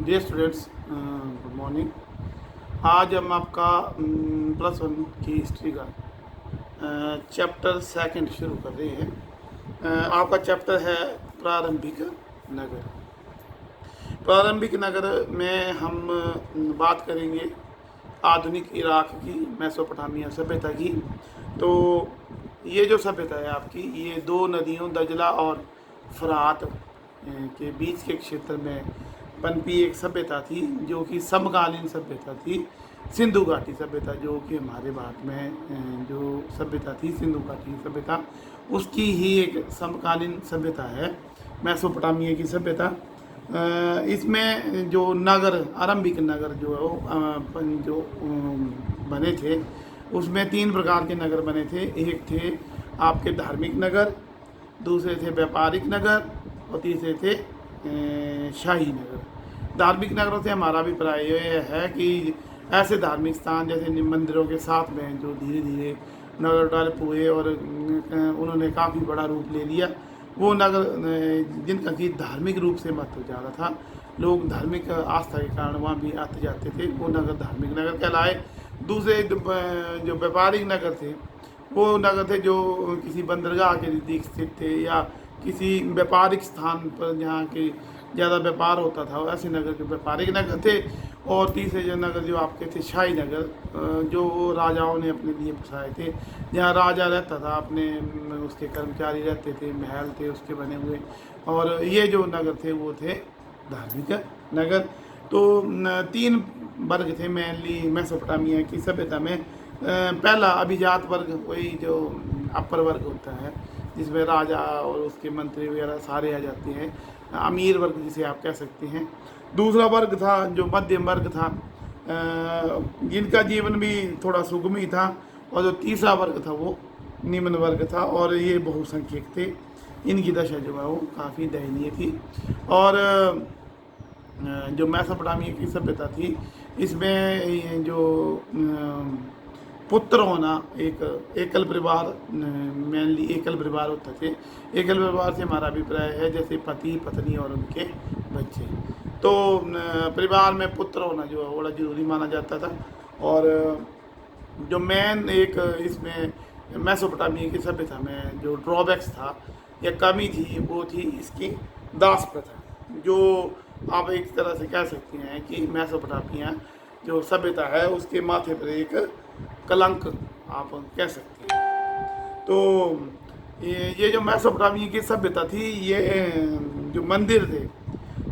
Dear students, good morning. आज हम आपका +1 की हिस्ट्री का चैप्टर सेकंड शुरू कर रहे हैं। आपका चैप्टर है प्रारंभिक नगर। प्रारंभिक नगर में हम बात करेंगे आधुनिक इराक की, मेसोपोटामिया सभ्यता की। तो ये जो सभ्यता है आपकी, ये दो नदियों दजला और फरात के बीच के क्षेत्र में पनपी एक सभ्यता थी, जो कि समकालीन सभ्यता थी। सिंधु घाटी सभ्यता, जो कि हमारे भारत में जो सभ्यता थी सिंधु घाटी सभ्यता, उसकी ही एक समकालीन सभ्यता है मेसोपोटामिया की सभ्यता। इसमें जो नगर, आरंभिक नगर जो है वो जो बने थे, उसमें 3 प्रकार के नगर बने थे। एक थे आपके धार्मिक नगर, दूसरे थे व्यापारिक नगर और तीसरे थे शाही नगर। धार्मिक नगरों से हमारा अभिप्राय यह है कि ऐसे धार्मिक स्थान जैसे मंदिरों के साथ में जो धीरे धीरे नगर डेवलप हुए और उन्होंने काफ़ी बड़ा रूप ले लिया, वो नगर जिनका कि धार्मिक रूप से महत्व ज़्यादा था, लोग धार्मिक आस्था के कारण वहाँ भी आते जाते थे, वो नगर धार्मिक नगर कहलाए। दूसरे जो व्यापारिक नगर थे, वो नगर थे जो किसी बंदरगाह के नज़दीक स्थित थे या किसी व्यापारिक स्थान पर जहाँ के ज़्यादा व्यापार होता था, ऐसे नगर जो व्यापारिक नगर थे। और तीसरे जो नगर जो आपके थे शाही नगर, जो राजाओं ने अपने लिए बसाए थे, जहाँ राजा रहता था, अपने उसके कर्मचारी रहते थे, महल थे उसके बने हुए। और ये जो नगर थे वो थे धार्मिक नगर। तो 3 वर्ग थे मेनली मेसोपोटामिया की सभ्यता में। पहला अभिजात वर्ग, वही जो अपर वर्ग होता है, जिसमें राजा और उसके मंत्री वगैरह सारे आ जाते हैं, अमीर वर्ग जिसे आप कह सकते हैं। दूसरा वर्ग था जो मध्यम वर्ग था, जिनका जीवन भी थोड़ा सुगम ही था। और जो तीसरा वर्ग था वो निम्न वर्ग था, और ये बहुसंख्यक थे। इनकी दशा जो है वो काफ़ी दयनीय थी। और जो मेसोपोटामिया की सभ्यता थी, इसमें जो पुत्र होना, एक एकल परिवार, मेनली एकल परिवार होते थे। एकल परिवार से हमारा अभिप्राय है जैसे पति पत्नी और उनके बच्चे। तो परिवार में पुत्र होना जो है बड़ा ज़रूरी माना जाता था। और जो मेन एक इसमें मेसोपोटामिया की सभ्यता में जो ड्रॉबैक्स था या कमी थी, वो थी इसकी दास प्रथा, जो आप एक तरह से कह सकते हैं कि मेसोपोटामिया जो सभ्यता है उसके माथे पर एक कलंक आप कह सकते हैं। तो ये जो मेसोपोटामिया की सभ्यता थी, ये जो मंदिर थे,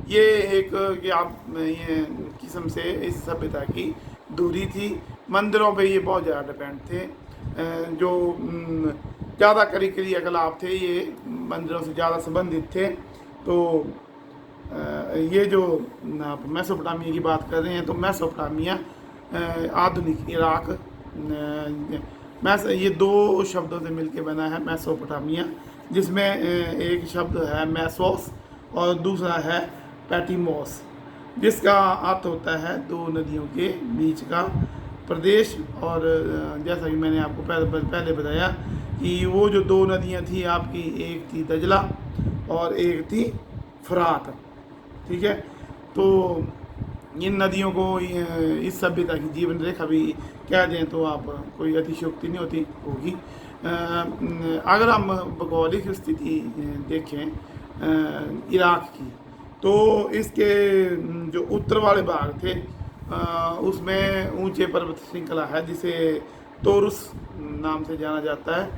ये एक कि आप ये किस्म से इस सभ्यता की दूरी थी। मंदिरों पे ये बहुत ज़्यादा डिपेंड थे। जो ज़्यादा क्रियाकलाप थे ये मंदिरों से ज़्यादा संबंधित थे। तो ये जो आप मेसोपोटामिया की बात कर रहे हैं, तो मेसोपोटामिया आधुनिक इराक, ये 2 शब्दों से मिलके बना है मेसोपोटामिया, जिसमें एक शब्द है मेसोस और दूसरा है पैटिमोस, जिसका अर्थ होता है 2 नदियों के बीच का प्रदेश। और जैसा कि मैंने आपको पहले बताया कि वो जो 2 नदियाँ थी आपकी, एक थी दजला और एक थी फरात। ठीक है, तो इन नदियों को इस सभ्यता की जीवन रेखा भी कह दें तो आप कोई अतिशयोक्ति नहीं होती होगी। अगर हम भौगोलिक स्थिति देखें इराक की, तो इसके जो उत्तर वाले भाग थे, उसमें ऊंचे पर्वत श्रृंखला है जिसे तोरुस नाम से जाना जाता है।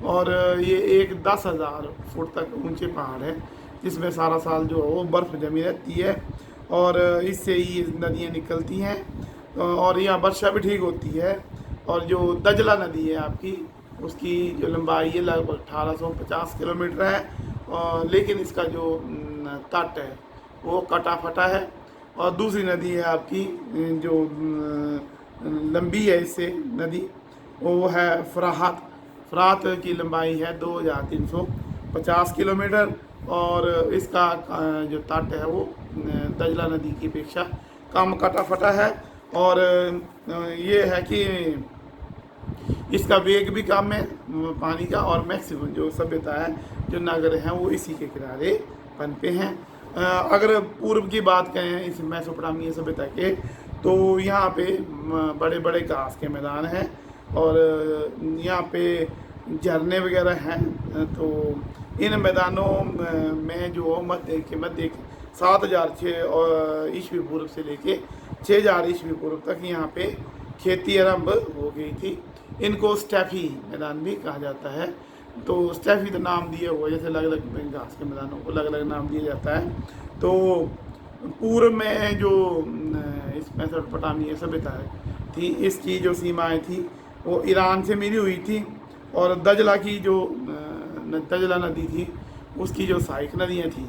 और ये एक 10,000 फुट तक ऊंचे पहाड़ है, जिसमें सारा साल जो है वो बर्फ़ जमी रहती है, और इससे ही नदियाँ निकलती हैं और यहाँ वर्षा भी ठीक होती है। और जो दजला नदी है आपकी, उसकी जो लंबाई है लगभग 1850 किलोमीटर है, लेकिन इसका जो तट है वो कटा फटा है। और दूसरी नदी है आपकी जो लंबी है इससे नदी, वो है फरात। फरात की लंबाई है 2350 किलोमीटर, और इसका जो तट है वो दजला नदी की अपेक्षा कम कटा फटा है। और ये है कि इसका वेग भी कम है पानी का, और मैक्सिमम जो सभ्यता है, जो नगर हैं, वो इसी के किनारे पनपे हैं। अगर पूर्व की बात करें इस मेसोपोटामिया सभ्यता के, तो यहाँ पे बड़े बड़े घास के मैदान हैं और यहाँ पे झरने वगैरह हैं। तो इन मैदानों में जो मध्य 7,006 ईस्वी पूर्व से लेके 6,000 ईस्वी पूर्व तक यहाँ पे खेती आरंभ हो गई थी। इनको स्टैफी मैदान भी कहा जाता है। तो स्टैफी तो नाम दिया हुआ, जैसे अलग अलग घास के मैदानों को अलग अलग नाम दिया जाता है। तो पूर्व में जो इस मेसोपोटामिया सभ्यता थी, इसकी जो सीमाएं थी वो ईरान से मिली हुई थी और दजला की जो दजला नदी थी उसकी जो सहायक नदियाँ थी,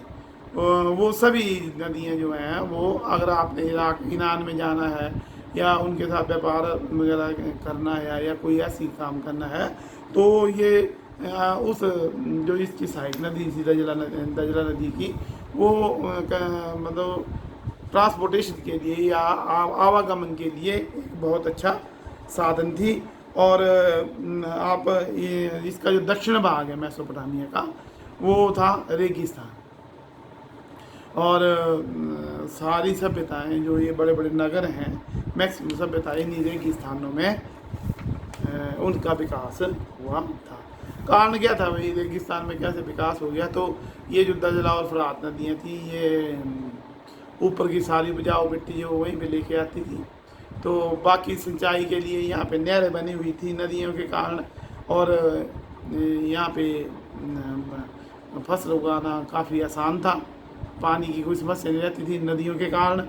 वो सभी नदियाँ जो हैं वो, अगर आपने इराक ईरान में जाना है या उनके साथ व्यापार वगैरह करना है या कोई ऐसी काम करना है, तो ये उस जो इसकी सहायक नदी थी दजला नदी की, वो मतलब ट्रांसपोर्टेशन के लिए या आवागमन के लिए एक बहुत अच्छा साधन थी। और आप इसका जो दक्षिण भाग है मेसोपोटामिया का, वो था रेगिस्तान। और सारी सभ्यताएं जो ये बड़े बड़े नगर हैं, मैक्सिमम सभ्यताएं इन्हीं रेगिस्तानों में उनका विकास हुआ था। कारण क्या था भाई, रेगिस्तान में कैसे विकास हो गया? तो ये जो दजला और फरात नदियाँ थी, ये ऊपर की सारी उपजाऊ मिट्टी जो वहीं पे लेके आती थी। तो बाकी सिंचाई के लिए यहाँ पे नहरें बनी हुई थी नदियों के कारण, और यहाँ पे फसल उगाना काफ़ी आसान था, पानी की कोई समस्या नहीं रहती थी नदियों के कारण।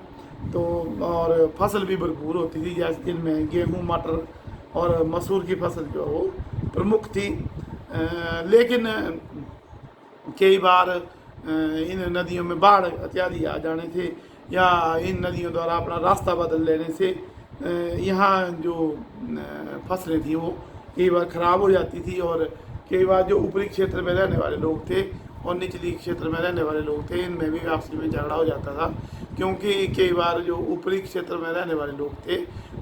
तो और फसल भी भरपूर होती थी, जैसे जिनमें गेहूँ, मटर और मसूर की फसल जो वो प्रमुख थी। लेकिन कई बार इन नदियों में बाढ़ इत्यादि आ जाने से या इन नदियों द्वारा अपना रास्ता बदल लेने से यहाँ जो फसलें थी वो कई बार ख़राब हो जाती थी। और कई बार जो ऊपरी क्षेत्र में रहने वाले लोग थे और निचली क्षेत्र में रहने वाले लोग थे, इनमें भी आपसी में झगड़ा हो जाता था, क्योंकि कई बार जो ऊपरी क्षेत्र में रहने वाले लोग थे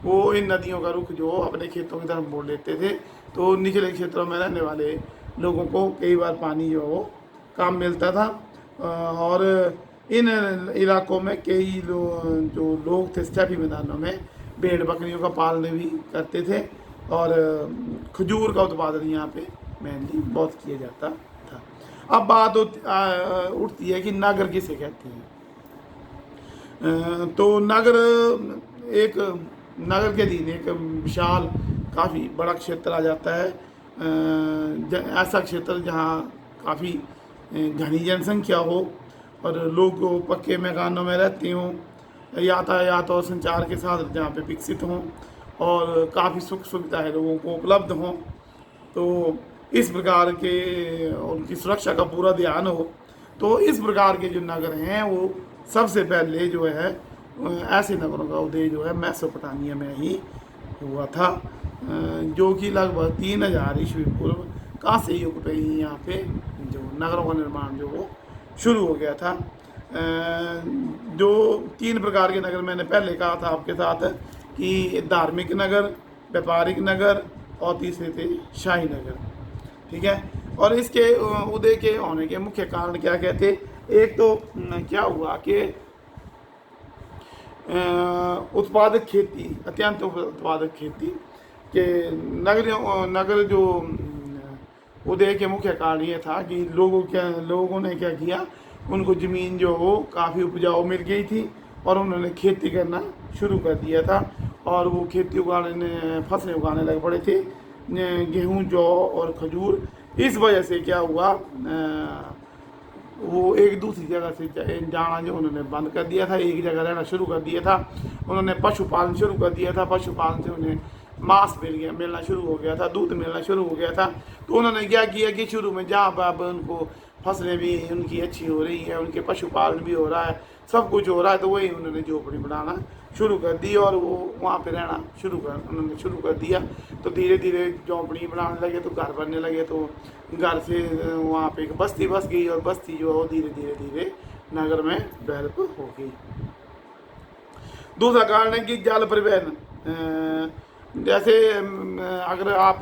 वो इन नदियों का रुख जो अपने खेतों की तरफ मोड़ लेते थे। तो निचले क्षेत्रों में रहने वाले लोगों को कई बार पानी जो वो काम मिलता था। और इन इलाकों में कई जो लोग थे स्टेपी मैदानों में भेड़ बकरियों का पालन भी करते थे, और खजूर का उत्पादन यहाँ पे मेनली बहुत किया जाता था। अब बात उठती है कि नगर किसे कहते हैं। तो नगर के दिन एक विशाल काफ़ी बड़ा क्षेत्र आ जाता है, ऐसा क्षेत्र जहाँ काफ़ी घनी जनसंख्या हो और लोग पक्के मकानों में रहते हों, यातायात और संचार के साधन जहाँ पे विकसित हों और काफ़ी सुख सुविधाएं लोगों को उपलब्ध हों। तो इस प्रकार के उनकी सुरक्षा का पूरा ध्यान हो। तो इस प्रकार के जो नगर हैं वो सबसे पहले जो है ऐसे नगरों का उदय जो है मेसोपोटामिया में ही हुआ था, जो कि लगभग 3,000 ईस्वी पूर्व कांस्य युग पे ही यहाँ पे जो नगरों का निर्माण जो वो शुरू हो गया था। जो 3 प्रकार के नगर मैंने पहले कहा था आपके साथ कि धार्मिक नगर, व्यापारिक नगर और तीसरे थे शाही नगर। ठीक है। और इसके उदय के होने के मुख्य कारण क्या कहते, एक तो क्या हुआ कि उत्पादक खेती, अत्यंत उत्पादक खेती के नगर जो उदय के मुख्य कारण ये था कि लोगों ने क्या किया, उनको ज़मीन जो हो काफ़ी उपजाऊ मिल गई थी और उन्होंने खेती करना शुरू कर दिया था। और वो खेती फसलें उगाने लग पड़े थे, गेहूँ, जौ और खजूर। इस वजह से क्या हुआ, वो एक दूसरी जगह से जाना जो उन्होंने बंद कर दिया था, एक जगह रहना शुरू कर दिया था। उन्होंने पशुपालन शुरू कर दिया था, पशुपालन से उन्हें मांस मिलना शुरू हो गया था, दूध मिलना शुरू हो गया था। तो उन्होंने क्या किया कि शुरू में जहाँ पर अब उनको फसलें भी उनकी अच्छी हो रही है, उनके पशुपालन भी हो रहा है, सब कुछ हो रहा है, तो वही उन्होंने झोपड़ी बनाना शुरू कर दी और वो वहाँ पे रहना उन्होंने शुरू कर दिया। तो धीरे धीरे झोपड़ी बनाने लगे, तो घर बनने लगे, तो घर से वहाँ पे एक बस्ती बस गई और बस्ती जो है वो धीरे धीरे नगर में डेवलप हो गई। दूसरा कारण है कि जल परिवहन। जैसे अगर आप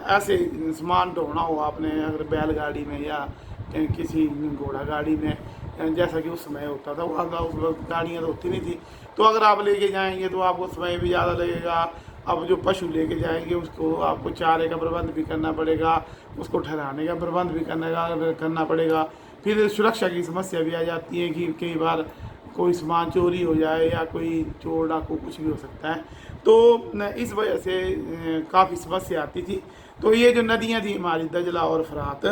ऐसे सामान ढोना हो आपने, अगर बैलगाड़ी में या किसी घोड़ा गाड़ी में जैसा कि उस समय होता था। वहाँ उस वक्त गाड़ियाँ तो होती नहीं थी, तो अगर आप लेके जाएंगे तो आपको समय भी ज़्यादा लगेगा। अब जो पशु लेके जाएंगे उसको आपको चारे का प्रबंध भी करना पड़ेगा, उसको ठहराने का प्रबंध भी करना पड़ेगा। फिर सुरक्षा की समस्या भी आ जाती है कि कई बार कोई सामान चोरी हो जाए या कोई चोर डाकू कुछ भी हो सकता है। तो इस वजह से काफ़ी समस्या आती थी। तो ये जो नदियाँ थी हमारी दजला और फरात,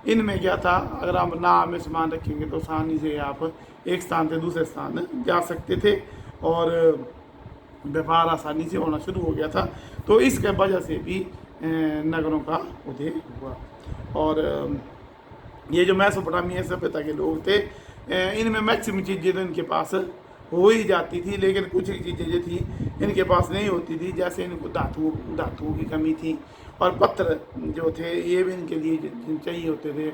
इनमें क्या था, अगर आप नाव में सामान रखेंगे तो आसानी से आप एक स्थान से दूसरे स्थान जा सकते थे और व्यापार आसानी से होना शुरू हो गया था। तो इसके वजह से भी नगरों का उदय हुआ। और ये जो मैसोपोटामिया सभ्यता के लोग थे, इनमें मैक्सिमम चीज़ें तो इनके पास हो ही जाती थी, लेकिन कुछ चीज़ें जो थी इनके पास नहीं होती थी। जैसे इनको धातुओं की कमी थी, और पत्थर जो थे ये भी इनके लिए चाहिए होते थे,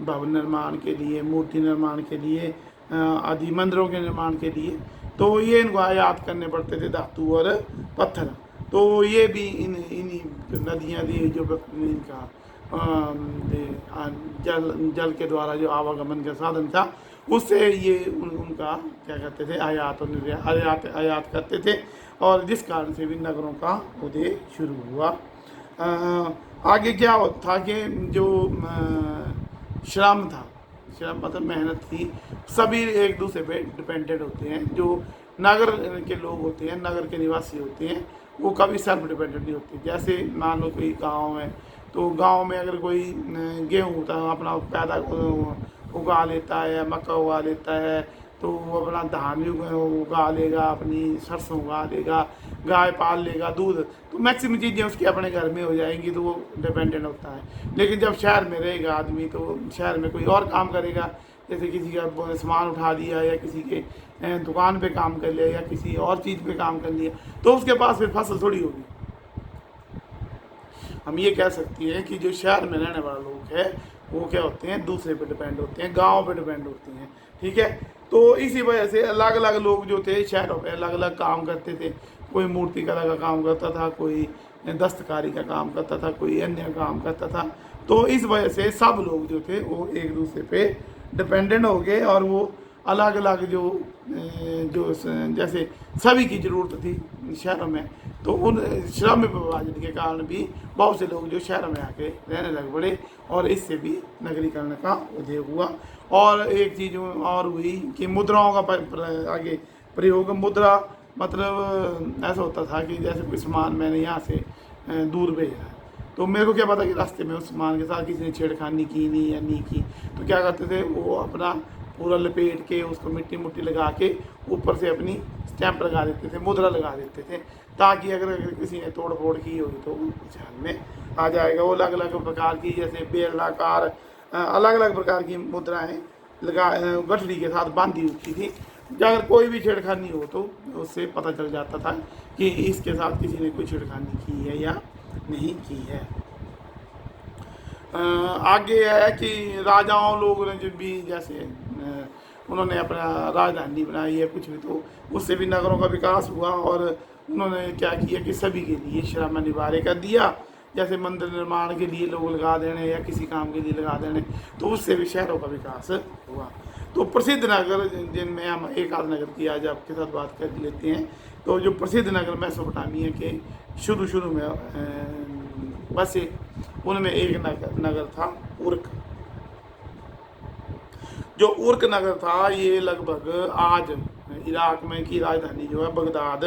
भवन निर्माण के लिए, मूर्ति निर्माण के लिए, आदि मंदिरों के निर्माण के लिए। तो ये इनको आयात करने पड़ते थे, धातु और पत्थर। तो ये भी इन्हीं नदियाँ दी जो इनका जल के द्वारा जो आवागमन का साधन था, उससे ये उनका क्या कहते थे, आयात और आयात करते थे, और जिस कारण से भी नगरों का उदय शुरू हुआ। आगे क्या था कि जो श्रम था, श्रम मतलब मेहनत थी, सभी एक दूसरे पे डिपेंडेंट होते हैं। जो नगर के लोग होते हैं, नगर के निवासी होते हैं, वो कभी सेल्फ डिपेंडेंट नहीं होते। जैसे मान लो कोई गांव है, तो गांव में अगर कोई गेहूँ अपना पैदा उगा लेता है या मक्का उगा लेता है, तो वो अपना धान भी उगा लेगा, अपनी सरसों उगा लेगा, गाय पाल लेगा, दूध, तो मैक्सिमम चीज़ें उसके अपने घर में हो जाएंगी, तो वो डिपेंडेंट होता है। लेकिन जब शहर में रहेगा आदमी, तो शहर में कोई और काम करेगा, जैसे किसी का सामान उठा दिया या किसी के दुकान पे काम कर लिया या किसी और चीज़ पे काम कर लिया, तो उसके पास फिर फसल थोड़ी होगी। हम ये कह सकते हैं कि जो शहर में रहने वाले लोग हैं वो क्या होते हैं, दूसरे पे डिपेंड होते हैं, गांव पे डिपेंड होते हैं। ठीक है, तो इसी वजह से अलग अलग लोग जो थे शहरों में अलग अलग काम करते थे। कोई मूर्ति कला का काम करता था, कोई दस्तकारी का काम करता था, कोई अन्य काम करता था। तो इस वजह से सब लोग जो थे वो एक दूसरे पे डिपेंडेंट हो गए, और वो अलग अलग जो जैसे सभी की ज़रूरत थी शहरों में, तो उन श्रम विभाजन के कारण भी बहुत से लोग जो शहरों में आके रहने लग पड़े, और इससे भी नगरीकरण का उदय हुआ। और एक चीज़ और हुई कि मुद्राओं का आगे प्रयोग। मुद्रा मतलब ऐसा होता था कि जैसे कोई सामान मैंने यहाँ से दूर भेजा है, तो मेरे को क्या पता कि रास्ते में उस सामान के साथ किसी ने छेड़खानी की नहीं या नहीं की, तो क्या करते थे, वो अपना पूरा लपेट के उसको मिट्टी मुट्टी लगा के ऊपर से अपनी स्टैंप लगा देते थे, मुद्रा लगा देते थे, ताकि अगर किसी ने तोड़ फोड़ की होगी तो ध्यान में आ जाएगा। वो अलग अलग प्रकार की, जैसे बेलनाकार अलग अलग प्रकार की मुद्राएं लगा गठरी के साथ बांधी होती थी। अगर कोई भी छेड़खानी हो तो उससे पता चल जाता था कि इसके साथ किसी ने कोई छेड़खानी की है या नहीं की है। आगे है कि राजाओं लोगों ने जब भी जैसे उन्होंने अपना राजधानी बनाई है कुछ भी, तो उससे भी नगरों का विकास हुआ। और उन्होंने क्या किया कि सभी के लिए श्रम अनिवार्य कर दिया। जैसे मंदिर निर्माण के लिए लोग लगा देने या किसी काम के लिए लगा देने, तो उससे भी शहरों का विकास हुआ। तो प्रसिद्ध नगर जिनमें हम एक आध नगर की आज आपके साथ बात कर लेते हैं। तो जो प्रसिद्ध नगर मैसोपोटामिया के शुरू में बसे, उनमें एक नगर था उर्क। जो उर्क नगर था ये लगभग आज इराक में की राजधानी जो है बगदाद,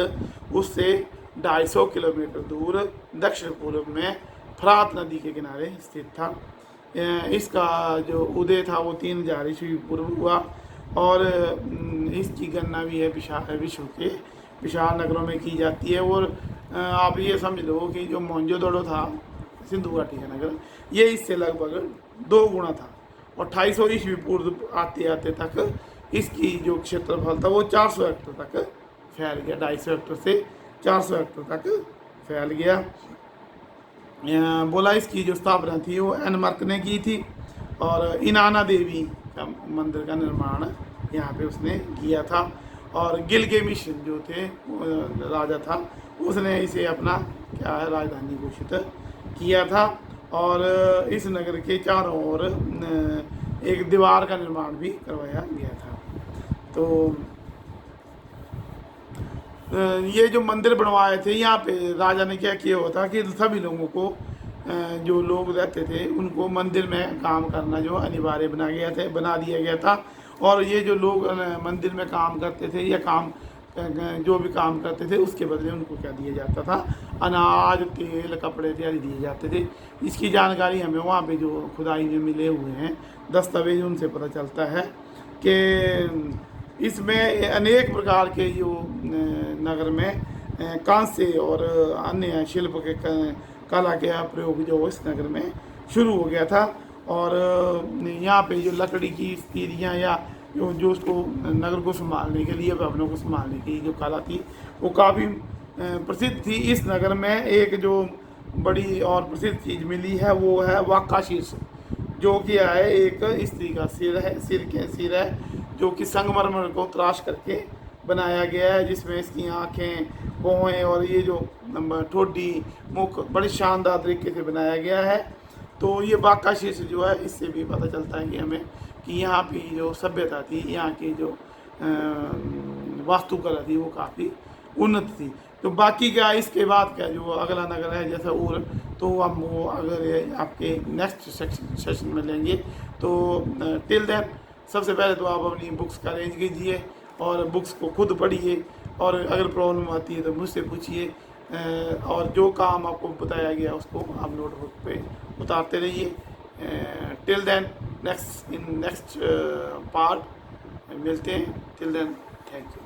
उससे 250 किलोमीटर दूर दक्षिण पूर्व में फरात नदी के किनारे स्थित था। इसका जो उदय था वो 3000 ईस्वी पूर्व हुआ, और इसकी गणना भी है विश्व के विशाल नगरों में की जाती है। और आप ये समझ लो कि जो मोहनजोदड़ो था, सिंधु घाटी का नगर, ये इससे लगभग 2 गुना था। और 250 ईस्वी पूर्व आते आते तक इसकी जो क्षेत्रफल था वो 400 हेक्टर तक फैल गया। 250 हेक्टर से 400 हेक्टर तक फैल गया। बोला इसकी जो स्थापना थी वो एनमर्क ने की थी, और इनाना देवी का मंदिर का निर्माण यहाँ पे उसने किया था। और गिलगेमिश जो थे राजा था, उसने इसे अपना क्या है राजधानी घोषित किया था। और इस नगर के चारों ओर एक दीवार का निर्माण भी करवाया गया था। तो ये जो मंदिर बनवाए थे यहाँ पे राजा ने क्या किया हुआ था कि सभी लोगों को जो लोग रहते थे उनको मंदिर में काम करना जो अनिवार्य बना दिया गया था। और ये जो लोग मंदिर में काम करते थे या काम जो भी काम करते थे उसके बदले उनको क्या दिया जाता था, अनाज, तेल, कपड़े इत्यादि दिए जाते थे। इसकी जानकारी हमें वहाँ पे जो खुदाई में मिले हुए हैं दस्तावेज उनसे पता चलता है कि इसमें अनेक प्रकार के जो नगर में कांस्य और अन्य शिल्प के कला के प्रयोग जो इस नगर में शुरू हो गया था। और यहाँ पे जो लकड़ी की सीढ़ियाँ या जो उसको नगर को संभालने के लिए, भवनों को संभालने की जो कला थी वो काफ़ी प्रसिद्ध थी। इस नगर में एक जो बड़ी और प्रसिद्ध चीज़ मिली है वो है वाका शीर्ष, जो कि है एक स्त्री का सिर है जो कि संगमरमर को तराश करके बनाया गया है, जिसमें इसकी आँखें, भौहें और ये जो ठोडी, मुख बड़ी शानदार तरीके से बनाया गया है। तो ये वाका शीर्ष जो है इससे भी पता चलता है कि हमें कि यहाँ की जो सभ्यता थी, यहाँ की जो वास्तुकला थी वो काफ़ी उन्नत थी। तो बाकी क्या इसके बाद क्या जो अगला नगर है जैसे और, तो हम वो अगर आपके नेक्स्ट सेशन में लेंगे। तो टिल देन सबसे पहले तो आप अपनी बुक्स का अरेंज कीजिए और बुक्स को खुद पढ़िए, और अगर प्रॉब्लम आती है तो मुझसे पूछिए, और जो काम आपको बताया गया उसको आप नोटबुक पे उतारते रहिए। टिल देन नेक्स्ट पार्ट मिलते हैं। Till then thank you.